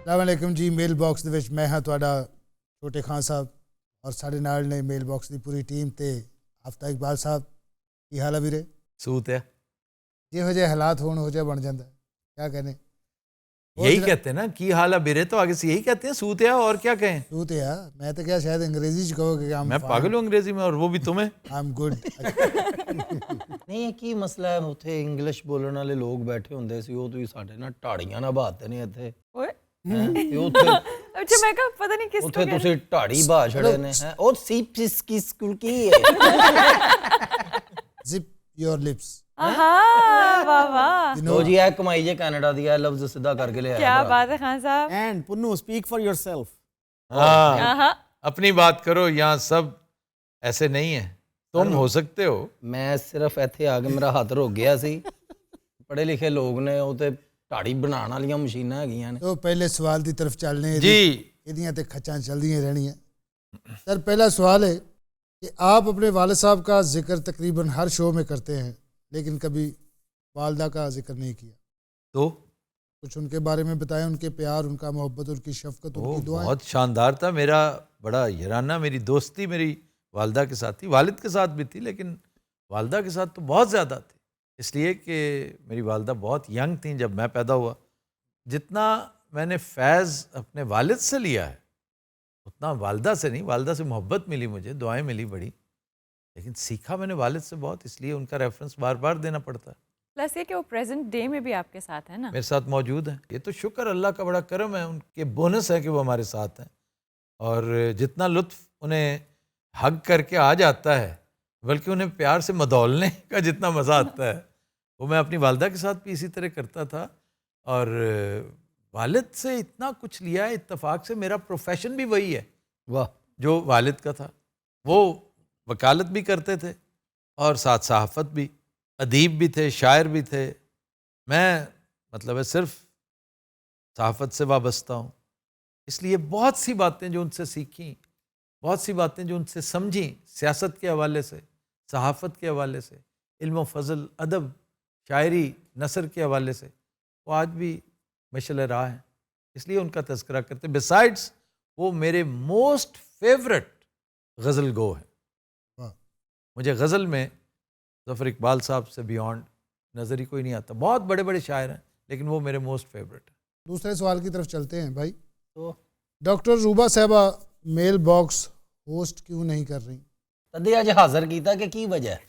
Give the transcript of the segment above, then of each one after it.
अस्सलाम वालेकुम जी। Mail box ਦੇ ਵਿੱਚ ਮੈਂ ਹਾਂ ਤੁਹਾਡਾ ਛੋਟੇ ਖਾਨ ਸਾਹਿਬ ਔਰ ਸਾਡੇ ਨਾਲ ਨੇ ਮੇਲ ਬਾਕਸ ਦੀ ਪੂਰੀ ਟੀਮ ਤੇ ਆਫਤਾ ਇਕਬਾਲ ਸਾਹਿਬ। ਕੀ ਹਾਲ ਹੈ ਵੀਰੇ? सूत है, ਜਿਹੋ ਜਿਹੇ ਹਾਲਾਤ ਹੋਣ ਹੋ ਜਾ ਬਣ ਜਾਂਦਾ ਹੈ। क्या कहने यही कहते हैं ना की हाल है बिरे, तो आगे से यही कहते हैं सूत है, और क्या कहें। तू तो यार मैं तो क्या शायद अंग्रेजी च कहोगे कि मैं पागल हूँ अंग्रेजी में, और वो भी तुम्हें। I am good. ਨਹੀਂ ਇਹ ਕੀ ਮਸਲਾ ਹੈ? ਉੱਥੇ ਇੰਗਲਿਸ਼ ਬੋਲਣ ਵਾਲੇ ਲੋਕ ਬੈਠੇ ਹੁੰਦੇ ਸੀ, ਉਹ ਤੁਸੀਂ ਸਾਡੇ ਨਾਲ ਢਾੜੀਆਂ ਨਾ ਬਾਤੇ ਨੇ ਇੱਥੇ। ਓਏ ਤੇ ਉੱਥੇ अच्छा मैं कहा पता नहीं किस ਉੱਥੇ ਤੁਸੀਂ ਢਾੜੀ ਬਾ ਛੜੇ ਨੇ ਹੈ। ਉਹ ਸੀਪਸ ਕੀ ਸਕੂਲ ਕੀ ਹੈ? Zip your lips. आहा वाह वाह ਲੋ ਜੀ ਇਹ ਕਮਾਈ ਜੇ ਕੈਨੇਡਾ ਦੀ ਹੈ, ਲਫ਼ਜ਼ ਸਿੱਧਾ ਕਰਕੇ ਲਿਆ। क्या बात है खान साहब। And Punnu, speak for yourself. हाँ, आहा अपनी बात करो, यहाँ सब ऐसे नहीं है, तुम हो सकते हो। ਮੈਂ ਸਿਰਫ ਇੱਥੇ ਆ ਕੇ ਮੇਰਾ ਹੱਥ ਰੁਕ ਗਿਆ ਸੀ। ਪੜ੍ਹੇ ਲਿਖੇ ਲੋਕ ਨੇ, ਉਹ ਤੇ ਢਾੜੀ ਬਣਾਉਣ ਵਾਲੀਆਂ ਮਸ਼ੀਨਾਂ ਹੈਗੀਆਂ ਨੇ। तो पहले सवाल की तरफ चलने जी ਇਹਦੀਆਂ ਤੇ ਖੱਚਾਂ ਚੱਲਦੀਆਂ ਰਹਿਣੀਆਂ। सर पहला सवाल है कि आप अपने वालिद साहब का जिक्र तकरीबन हर शो में करते हैं, लेकिन कभी वालदा का जिक्र नहीं किया। तो कुछ उनके बारे में बताएं, उनके प्यार, उनका मोहब्बत, उनकी शफकत, वो उनकी दुआएं। बहुत शानदार था। मेरा बड़ा याराना मेरी दोस्ती मेरी वालदा के साथ थी, वालिद के साथ भी थी, लेकिन वालदा के साथ तो बहुत ज़्यादा थी, इसलिए कि मेरी वालदा बहुत यंग थी जब मैं पैदा हुआ। जितना मैंने फैज़ अपने वालिद से लिया है उतना वालदा से नहीं। वालदा से मोहब्बत मिली, मुझे दुआएं मिली बड़ी, लेकिन सीखा मैंने वालिद से बहुत, इसलिए उनका रेफरेंस बार बार देना पड़ता है। प्लस ये कि वो प्रेजेंट डे में भी आपके साथ है ना। मेरे साथ मौजूद हैं। ये तो शुक्र अल्लाह का बड़ा करम है, उनके बोनस है कि वो हमारे साथ हैं। और जितना लुत्फ़ उन्हें हग करके आ जाता है, बल्कि उन्हें प्यार से मदौलने का जितना मज़ा आता है, वो मैं अपनी वालदा के साथ भी इसी तरह करता था। और वालिद से इतना कुछ लिया है इत्तेफाक से। मेरा प्रोफेशन भी वही है वाह, जो वालिद का था। वो वकालत भी करते थे और साथ सहाफ़त भी, अदीब भी थे, शायर भी थे। मैं मतलब है सिर्फ सहाफ़त से वाबस्ता हूँ, इसलिए बहुत सी बातें जो उनसे सीखी, बहुत सी बातें जो उनसे समझी, सियासत के हवाले से, सहाफ़त के हवाले से, इल्म फ़ज़ल, अदब, शायरी, नसर के हवाले से, वो आज भी मशअल राह हैं, इसलिए उनका तज़किरा करते। बिसाइड्स वो मेरे मोस्ट फेवरेट गज़ल गो हैं। मुझे गज़ल में ज़फ़र इकबाल साहब से बियॉन्ड नज़र ही कोई नहीं आता। बहुत बड़े बड़े शायर हैं, लेकिन वो मेरे मोस्ट फेवरेट हैं। दूसरे सवाल की तरफ चलते हैं भाई। तो डॉक्टर रूबा साहबा मेल बॉक्स होस्ट क्यों नहीं कर रही? तदे अज हाजिर कीता कि की वजह है?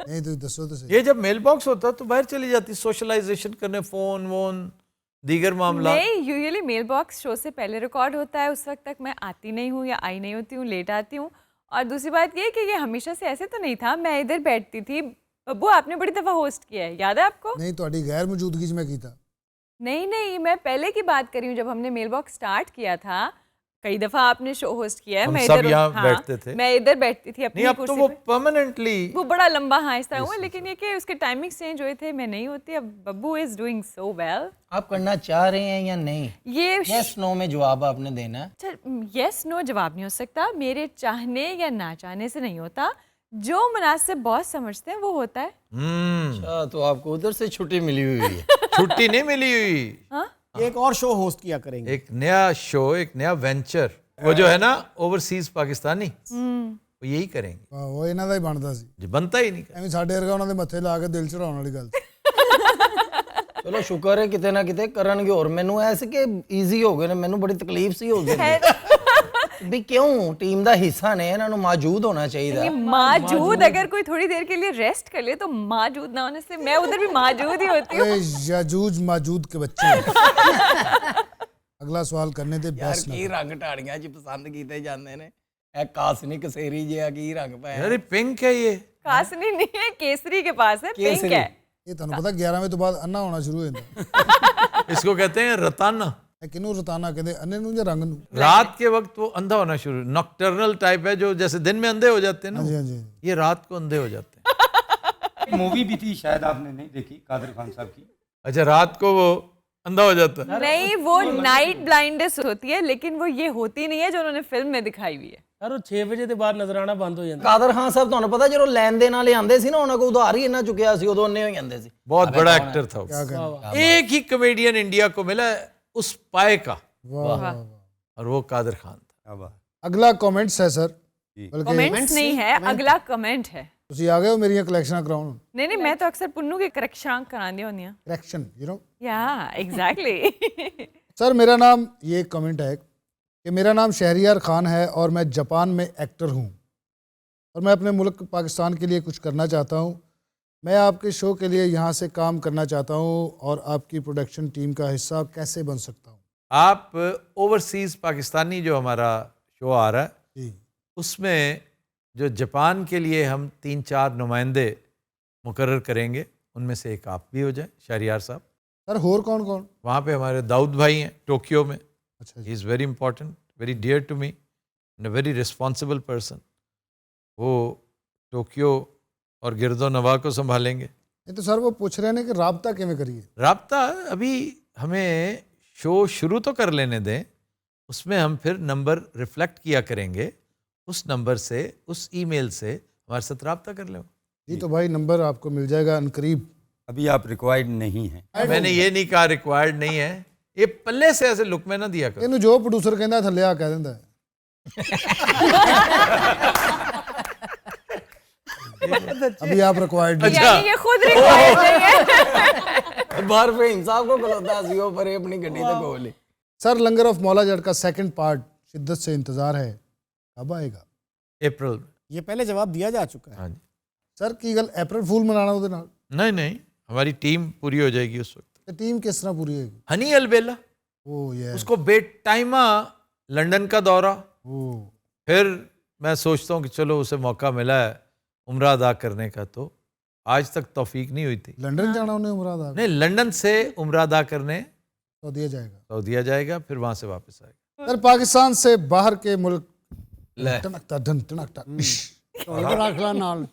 नहीं तो दसो तो सही। ये जब मेल बॉक्स होता तो बाहर चली जाती सोशलाइजेशन करने, फ़ोन वोन दीगर मामला। नहीं, यूजुअली मेल बॉक्स शो से पहले रिकॉर्ड होता है, उस वक्त तक मैं आती नहीं हूँ या आई नहीं होती हूँ, लेट आती हूँ। और दूसरी बात ये कि ये हमेशा से ऐसे तो नहीं था। मैं इधर बैठती थी। बब्बू आपने बड़ी दफ़ा होस्ट किया है, याद है आपको? नहीं थोड़ी गैर मौजूदगी च मैं कीता। नहीं नहीं, मैं पहले की बात कर रही हूँ, जब हमने मेल बॉक्स स्टार्ट किया था। कई दफ़ा आपने शो होस्ट किया है। हम मैं सब इधर यहाँ हाँ, बैठते थे। मैं इधर बैठती थी अपनी नहीं, अब तो कुर्सी वो पे। परमानेंटली वो बड़ा लंबा हाँ इस तरह हुआ, लेकिन ये कि उसके टाइमिंग्स चेंज हुए थे, मैं नहीं होती। अब Babbu is doing so well. आप करना चाह रहे हैं या नहीं? ये यस नो में जवाब आपने देना है। अच्छा, यस नो जवाब नहीं हो सकता। मेरे चाहने या ना चाहने से नहीं होता। जो मुनासिब बॉस समझते हैं वो होता है। अच्छा, तो आपको उधर से छुट्टी मिली हुई है। छुट्टी नहीं मिली हुई। हाँ एक और शो होस्ट किया करेंगे। एक नया शो, एक नया वेंचर, वो जो है ना ओवरसीज पाकिस्तानी, वो यही करेंगे। ਉਹ ਇਹਨਾਂ ਦਾ ਹੀ ਬਣਦਾ ਸੀ। जो बनता ही नहीं। ਐਵੇਂ ਸਾਡੇ ਵਰਗਾ ਉਹਨਾਂ ਦੇ ਮੱਥੇ ਲਾ ਕੇ ਦਿਲ ਚੜਾਉਣ ਵਾਲੀ ਗੱਲ। ਚਲੋ ਸ਼ੁਕਰ ਹੈ ਕਿਤੇ ਨਾ ਕਿਤੇ ਕਰਨਗੇ। ਹੋਰ ਮੈਨੂੰ ਐ ਸੀ ਕਿ ਈਜ਼ੀ ਹੋ ਗਏ ਨੇ, ਮੈਨੂੰ ਬੜੀ ਤਕਲੀਫ ਸੀ ਹੋ ਗਈ ਵੀ ਕਿਉਂ ਟੀਮ ਦਾ ਹਿੱਸਾ ਨੇ, ਇਹਨਾਂ ਨੂੰ ਮੌਜੂਦ होना चाहिए। ये मौजूद अगर कोई थोड़ी देर के लिए रेस्ट कर ले तो मौजूद ना होने से मैं उधर भी मौजूद ही होती हूँ। ਓਏ ਯਜੂਜ ਮਾਜੂਦ के बच्चे। अगला सवाल करने दे ਯਾਰ बस ਕੀ ਰੰਗ ਢਾੜੀਆਂ 'ਚ ਪਸੰਦ ਕੀਤੇ ਜਾਂਦੇ ਨੇ? ਇਹ ਕਾਸਨੀ ਕਸੇਰੀ ਜਿਹਾ ਕੀ ਰੰਗ ਪਾਇਆ? अरे पिंक है ये। कासनी नहीं है, केसरी के पास है, पिंक केसरी। है। ਇਹ ਤੁਹਾਨੂੰ ਪਤਾ 11 ਵਜੇ ਤੋਂ ਬਾਅਦ ਅੰਨਾ ਹੋਣਾ ਸ਼ੁਰੂ ਹੋ ਜਾਂਦਾ। इसको कहते हैं रताना। ਇਹ ਕਿਹਨੂੰ ਰਤਾਨਾ ਕਹਿੰਦੇ, ਅੰਨੇ ਨੂੰ ਜਾਂ ਰੰਗ ਨੂੰ? रात के वक्त वो अंधा होना शुरू, नॉकटर्नल टाइप है, जो जैसे दिन में अंधे हो जाते हैं ना, हाँ जी। ये रात को अंधे हो जाते हैं। मूवी भी थी, शायद आपने नहीं देखी, कादर खान साहब की। अच्छा, रात को वो अंधा हो जाता है। नहीं, वो नाइट ब्लाइंडनेस होती है, लेकिन वो ये होती नहीं है जो उन्होंने फिल्म में दिखाई हुई है। ਯਾਰ ਉਹ 6 ਵਜੇ ਦੇ ਬਾਅਦ ਨਜ਼ਰ ਆਣਾ ਬੰਦ ਹੋ ਜਾਂਦਾ। ਕਾਦਰ ਖਾਨ ਸਾਹਿਬ ਤੁਹਾਨੂੰ ਪਤਾ ਜਦੋਂ ਲੈਣ ਦੇ ਨਾਲ ਆਂਦੇ ਸੀ ਨਾ, ਉਹਨਾਂ ਕੋਲ ਉਧਾਰ ਹੀ ਇੰਨਾ ਚੁੱਕਿਆ ਸੀ, ਉਦੋਂ ਉਹਨੇ ਹੋ ਜਾਂਦੇ ਸੀ। बहुत बड़ा एक्टर था वो। क्या कहना। एक ही कॉमेडियन इंडिया को मिला है उस पाए का, वाह वाह वाह। और वो कादर खान था। क्या बात। अगला कमेंट्स है सर, बल्कि कमेंट्स नहीं है, अगला कमेंट है। ਤੁਸੀਂ ਆ ਗਏ ਹੋ ਮੇਰੀਆਂ ਕਲੈਕਸ਼ਨਾਂ ਕਰਾਉਣ। नहीं नहीं, मैं तो अक्सर पुन्नू की करेक्शन करानी होनी है। Correction you know. या एग्जैक्टली। सर मेरा नाम, ये एक कमेंट है कि मेरा नाम शहरियार खान है और मैं जापान में एक्टर हूँ और मैं अपने मुल्क पाकिस्तान के लिए कुछ करना चाहता हूँ। मैं आपके शो के लिए यहाँ से काम करना चाहता हूँ और आपकी प्रोडक्शन टीम का हिस्सा कैसे बन सकता हूँ? आप ओवरसीज़ पाकिस्तानी जो हमारा शो आ रहा है जी उसमें जो जापान के लिए हम 3-4 नुमाइंदे मुकर्रर करेंगे, उनमें से एक आप भी हो जाए शहरियार साहब। सर होर कौन कौन? वहाँ पे हमारे दाऊद भाई हैं टोक्यो में। अच्छा ही जी। Is very important, very dear to me and a very responsible person. वो टोक्यो और गिरदो नवा को संभालेंगे। ये तो सर वो पूछ रहे हैं कि राबता किमें करिए? राब्ता अभी हमें शो शुरू तो कर लेने दें, उसमें हम फिर नंबर रिफ्लेक्ट किया करेंगे, उस नंबर से, उस ईमेल से हमारे साथ राब्ता कर लें। जी तो भाई नंबर आपको मिल जाएगा अनकरीब। अभी आप रिक्वायर्ड नहीं हैं। मैंने ये नहीं कहा रिक्वायर्ड नहीं है, ये पल्ले से ऐसे लुक में ना दिया करो। ਇਹਨੂੰ ਜੋ ਪ੍ਰੋਡਿਊਸਰ ਕਹਿੰਦਾ ਥੱਲੇ ਆ ਕਹਿ ਦਿੰਦਾ ਹੈ। अभी आप रिक्वायर्ड नहीं। यानी ये खुद रिक्वायर्ड नहीं है। बाहर फहीम साहब को खलोता सी वो परे अपनी गड्डी ते गोली। Sir langar of Maula Jatt का सेकंड पार्ट शिद्दत से इंतजार है, कब आएगा? अप्रैल में। ये पहले जवाब दिया जा चुका है। हाँ जी। सर की गल अप्रैल फूल मनाना ਉਹਦੇ ਨਾਲ? नहीं नहीं, हमारी टीम पूरी हो जाएगी उस वक्त। ਤੇ टीम किस तरह पूरी होगी? हनी अलबेला, ओ ये उसको बेटाइमा लंदन का दौरा, ओ फिर मैं सोचता हूँ कि चलो उसे मौका मिला है उम्रा अदा करने का, तो आज तक तौफीक नहीं हुई थी। लंदन जाना उन्हें मुराद आ नहीं, लंदन से उम्रा अदा करने तो दिया जाएगा। तो दिया जाएगा, फिर वहाँ से वापस आएगा। सर पाकिस्तान से बाहर के मुल्क ले। टनकता धन टनकता इश। तो इधर आखला नाल।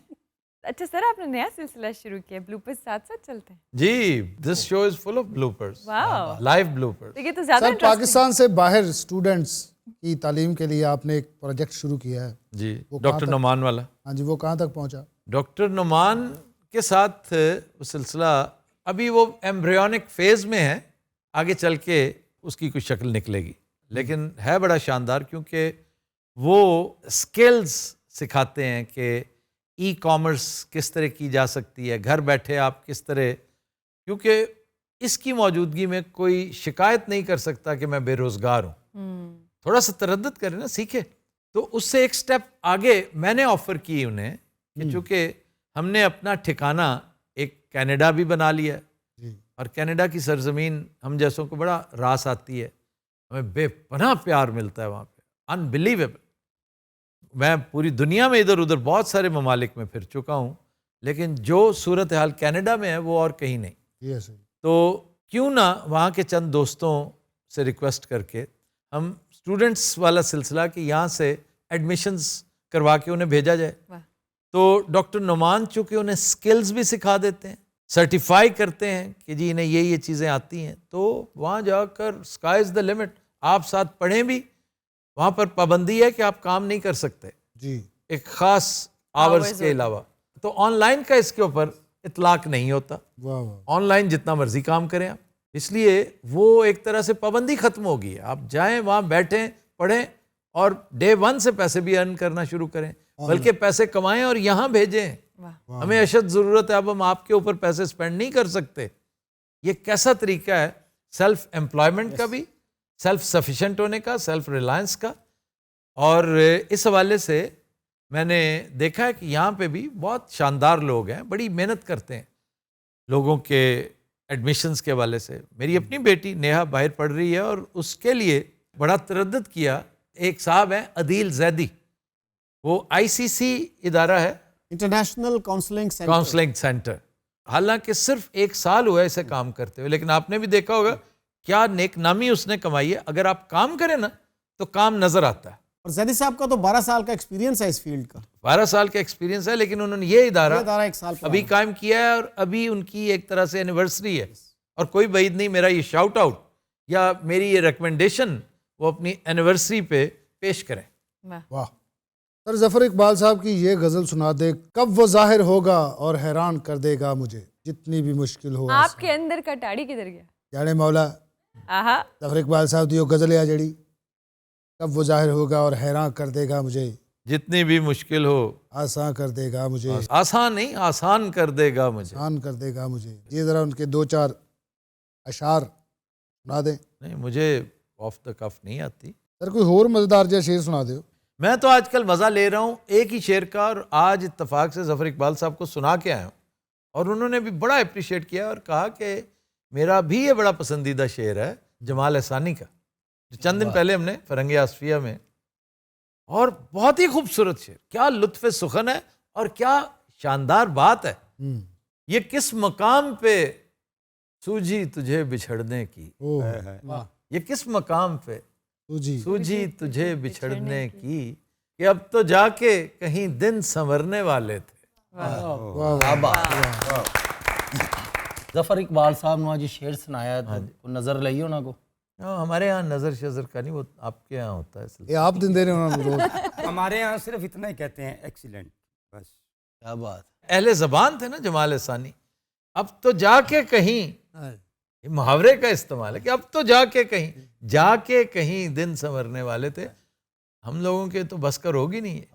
अच्छा सर, आपने नया सिलसिला शुरू किया, ब्लूपर्स साथ साथ चलते हैं। जी, this show is full of bloopers, वाह, लाइव ब्लूपर्स। देखिए तो ज्यादा सर इंटरेस्टिंग। पाकिस्तान से बाहर स्टूडेंट्स की तालीम के लिए आपने एक प्रोजेक्ट शुरू किया है। जी, वो डॉक्टर कहाँ तक- नुमान वाला। हाँ जी, वो कहाँ तक पहुँचा? डॉक्टर नुमान के साथ वो सिलसिला अभी वो एम्ब्रियोनिक फेज में है, आगे चल के उसकी कुछ शक्ल निकलेगी, लेकिन है बड़ा शानदार क्योंकि वो स्किल्स सिखाते हैं कि ई कॉमर्स किस तरह की जा सकती है, घर बैठे आप किस तरह, क्योंकि इसकी मौजूदगी में कोई शिकायत नहीं कर सकता कि मैं बेरोज़गार हूँ। थोड़ा सा तरद्दुद करें ना, सीखे। तो उससे एक स्टेप आगे मैंने ऑफ़र की उन्हें कि चूँकि हमने अपना ठिकाना एक कनाडा भी बना लिया है जी और कनाडा की सरजमीन हम जैसों को बड़ा रास आती है, हमें बेपनाह प्यार मिलता है वहाँ पे, अनबिलीवेबल। मैं पूरी दुनिया में इधर उधर बहुत सारे ममालिक में फिर चुका हूँ, लेकिन जो सूरत हाल कनाडा में है वो और कहीं नहीं। ये सही। तो क्यों ना वहाँ के चंद दोस्तों से रिक्वेस्ट करके हम स्टूडेंट्स वाला सिलसिला कि यहाँ से एडमिशन्स करवा के उन्हें भेजा जाए। वाह। तो डॉक्टर नुमान चूँकि उन्हें स्किल्स भी सिखा देते हैं, सर्टिफाई करते हैं कि जी इन्हें ये चीज़ें आती हैं, तो वहाँ जाकर स्काई इज़ द लिमिट। आप साथ पढ़ें भी, वहाँ पर पाबंदी है कि आप काम नहीं कर सकते जी एक ख़ास आवर्स Hours के अलावा। तो ऑनलाइन का इसके ऊपर इतलाक नहीं होता, वाह वाह। ऑनलाइन जितना मर्जी काम करें आप, इसलिए वो एक तरह से पाबंदी खत्म हो गई है। आप जाएं वहाँ बैठें पढ़ें और डे 1 से पैसे भी अर्न करना शुरू करें, बल्कि पैसे कमाएं और यहाँ भेजें। वाह। हमें अशद ज़रूरत है, अब हम आपके ऊपर पैसे स्पेंड नहीं कर सकते। ये कैसा तरीका है सेल्फ एम्प्लॉयमेंट का भी, सेल्फ सफिशेंट होने का, सेल्फ रिलायंस का। और इस हवाले से मैंने देखा है कि यहाँ पे भी बहुत शानदार लोग हैं, बड़ी मेहनत करते हैं लोगों के एडमिशन्स के हवाले से। मेरी अपनी बेटी नेहा बाहर पढ़ रही है और उसके लिए बड़ा तरद्दुद किया। एक साहब हैं अदील जैदी, वो आईसीसी इदारा है, international counselling centre. Counselling centre. हालांकि सिर्फ 1 साल हुआ है इसे काम करते हुए, लेकिन आपने भी देखा होगा क्या नेकनामी उसने कमाई है। अगर आप काम करें ना तो काम नजर आता है। और जैदी साहब का तो 12 साल का एक्सपीरियंस है इस फील्ड का। 12 साल का एक्सपीरियंस है, लेकिन उन्होंने ये इदारा 1 साल अभी कायम किया है और अभी उनकी एक तरह से एनिवर्सरी है। और कोई बैद नहीं, मेरा ये शाउट आउट या मेरी ये रिकमेंडेशन वो अपनी एनिवर्सरी पे पेश करें। वाह। वाह। सर जफर इकबाल साहब की ये गजल सुना दे, कब वो जाहिर होगा और हैरान कर देगा मुझे, जितनी भी मुश्किल हो। आपके अंदर का टाड़ी किधर गया? जाने मौला आहा जफर इकबाल साहब दी गज़ल है जड़ी कब वो जाहिर होगा और हैरान कर देगा मुझे, जितनी भी मुश्किल हो आसान कर देगा मुझे, आसान नहीं आसान कर देगा मुझे। आसान कर देगा मुझे। ये ज़रा उनके 2-4 अशार सुना दें नहीं मुझे ऑफ द कफ नहीं आती। सर, कोई और मज़ेदार जैसा शेर सुना दो। मैं तो आजकल मज़ा ले रहा हूँ एक ही शेर का, और आज इत्तेफाक से ज़फ़र इकबाल साहब को सुना के आया हूँ और उन्होंने भी बड़ा अप्रिशिएट किया और कहा कि मेरा भी ये बड़ा पसंदीदा शेर है जमाल एहसानी का, जो चंद दिन पहले हमने फ़रंग आसफिया में, और बहुत ही खूबसूरत शेर। क्या लुत्फ़ सुखन है और क्या शानदार बात है। ये किस मकाम पे सूझी तुझे बिछड़ने की, ओह ये किस मकाम पे जी, सूझी तुझे बिछड़ने की, कि अब तो जाके कहीं दिन संवरने वाले थे। वाह क्या बात। जफर इकबाल साहब ने आज ये शेर सुनाया तो नजर लई होना को। हाँ, हमारे यहाँ नजर शजर का नहीं, वो आपके यहाँ होता है इसलिए। ये आप दिन दे रहे हो उन्होंने रोज। हमारे यहाँ सिर्फ इतना ही कहते हैं, एक्सीलेंट, बस। क्या बात। अहले ज़बान थे ना जमाल एहसानी। अब तो जाके कहीं, ये मुहावरे का इस्तेमाल है कि अब तो जाके कहीं दिन संवरने वाले थे। हम लोगों के तो बस का रोग ही नहीं है।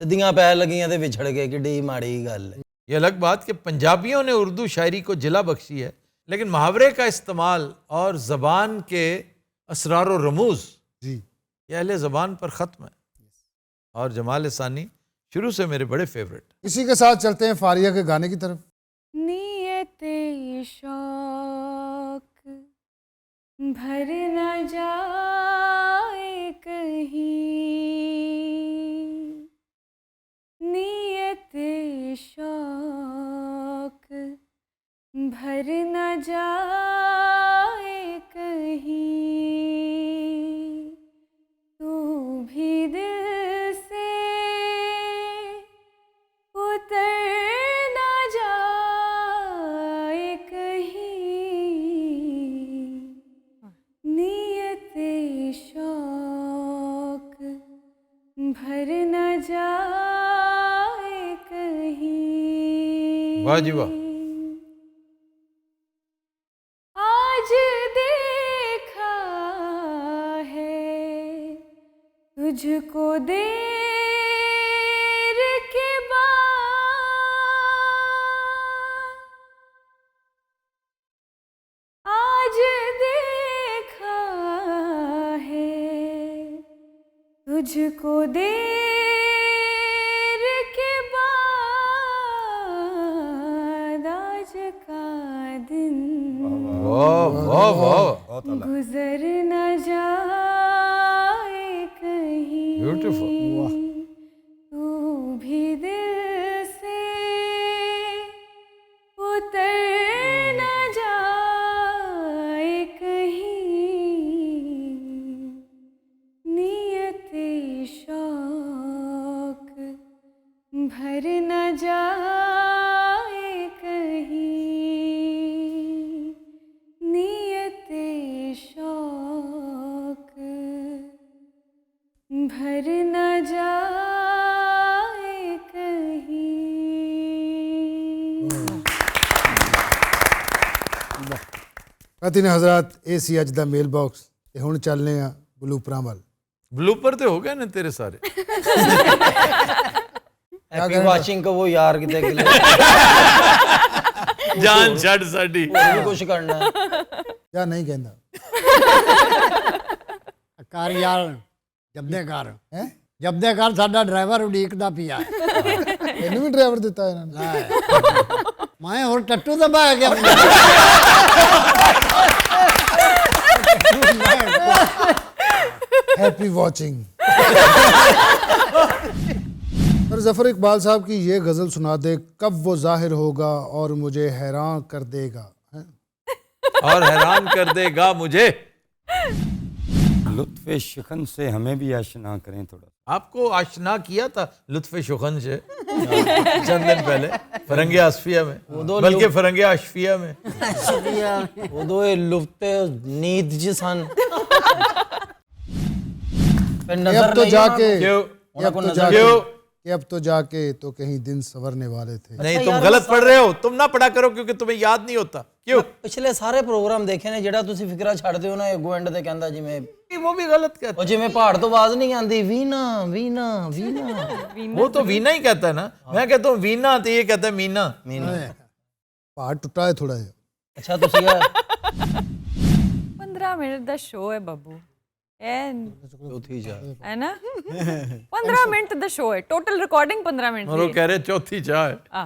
सदियां पै लगियां ते विछड़ गए, किड्डी माड़ी गल है। ये अलग बात कि पंजाबियों ने उर्दू शायरी को जिला बख्शी है, लेकिन मुहावरे का इस्तेमाल और ज़बान के असरार व रमूज जी, ये अहले ज़बान पर ख़त्म है। और जमाल एहसानी शुरू से मेरे बड़े फेवरेट। इसी के साथ चलते हैं फारिया के गाने की तरफ। नियते शौक भर न जाए कहीं, नियते शौक भर न जाए कहीं, तू भी दिल से उतर न जाए कहीं, नियते शौक भर न जाए कहीं। वाह जी वाह। आज देखा है तुझको देर के बाद, आज देखा है तुझको देर के बाद, आज का दिन वाह वाह वाह, गुजर न जाए कहीं, ब्यूटीफुल। तू भी दिल से उतर न जाए कहीं, नियते शौक भर न जाए कहीं, नियते शौक भर न जाए कहीं। खातिन हजरात, ए सी अज दा मेल बॉक्स ते हुण चलने आ ब्लूपरां वल। ब्लूपर तो हो गए ना तेरे सारे। हैप्पी वाचिंग को वो यार किते गिले जान छड़ साडी भी कुछ करना है। क्या नहीं कहंदा कर यार जबदे कर हैं? जबदे कर साडा ड्राइवर उड़ीकदा पिया ਇਹਨੂੰ ਵੀ ਡਰਾਈਵਰ ਦਿੱਤਾ ਇਹਨਾਂ ਨੇ। मैं और टट्टू दबा गया हैप्पी वॉचिंग। और जफर इकबाल साहब की ये गज़ल सुना दे, कब वो जाहिर होगा और मुझे हैरान कर देगा, हैं? और हैरान कर देगा मुझे। लुत्फ़ शिकन से हमें भी आशना करें थोड़ा। आपको आशना किया था लुत्फ़ शुखन से चंद दिन पहले फ़रंग आसफिया में, बल्कि फ़रंग आशफिया में। उदो ये लुफ्ते नींद जी सन ये अब तो जाके क्यों उनको तो नजर जाके क्यों कि अब तो जाके तो कहीं दिन संवरने वाले थे। नहीं तुम यार, गलत मैं पढ़ रहे हो, तुम ना पढ़ा करो क्योंकि तुम्हें याद नहीं होता। क्यों? ਪਿਛਲੇ ਸਾਰੇ ਪ੍ਰੋਗਰਾਮ ਦੇਖੇ ਨੇ, ਜਿਹੜਾ ਤੁਸੀਂ ਫਿਕਰਾ ਛੱਡਦੇ ਹੋ ਨਾ, ਇਹ ਗੋਇੰਡ ਤੇ ਕਹਿੰਦਾ ਜਿਵੇਂ वो भी गलत कहता ਉਹ ਜਿਵੇਂ ਪਹਾੜ ਤੋਂ ਆਵਾਜ਼ ਨਹੀਂ ਆਉਂਦੀ, ਵੀਨਾ ਵੀਨਾ ਵੀਨਾ है, वो तो वीना ही कहता है ना। मैं कहता हूँ वीना तो ये कहता है मीना। पहाड़ टूटा है थोड़ा है। ਅੱਛਾ ਤੁਸੀਂ 15 ਮਿੰਟ ਦਾ ਸ਼ੋਅ ਹੈ ਬੱਬੂ, ਇਹ ਚੌਥੀ ਜਾ ਹੈ ਨਾ 15 ਮਿੰਟ ਦਾ ਸ਼ੋਅ ਹੈ, ਟੋਟਲ ਰਿਕਾਰਡਿੰਗ 15 ਮਿੰਟ और वो ਦੀ कह रहे चौथी चाय। ਹੈ।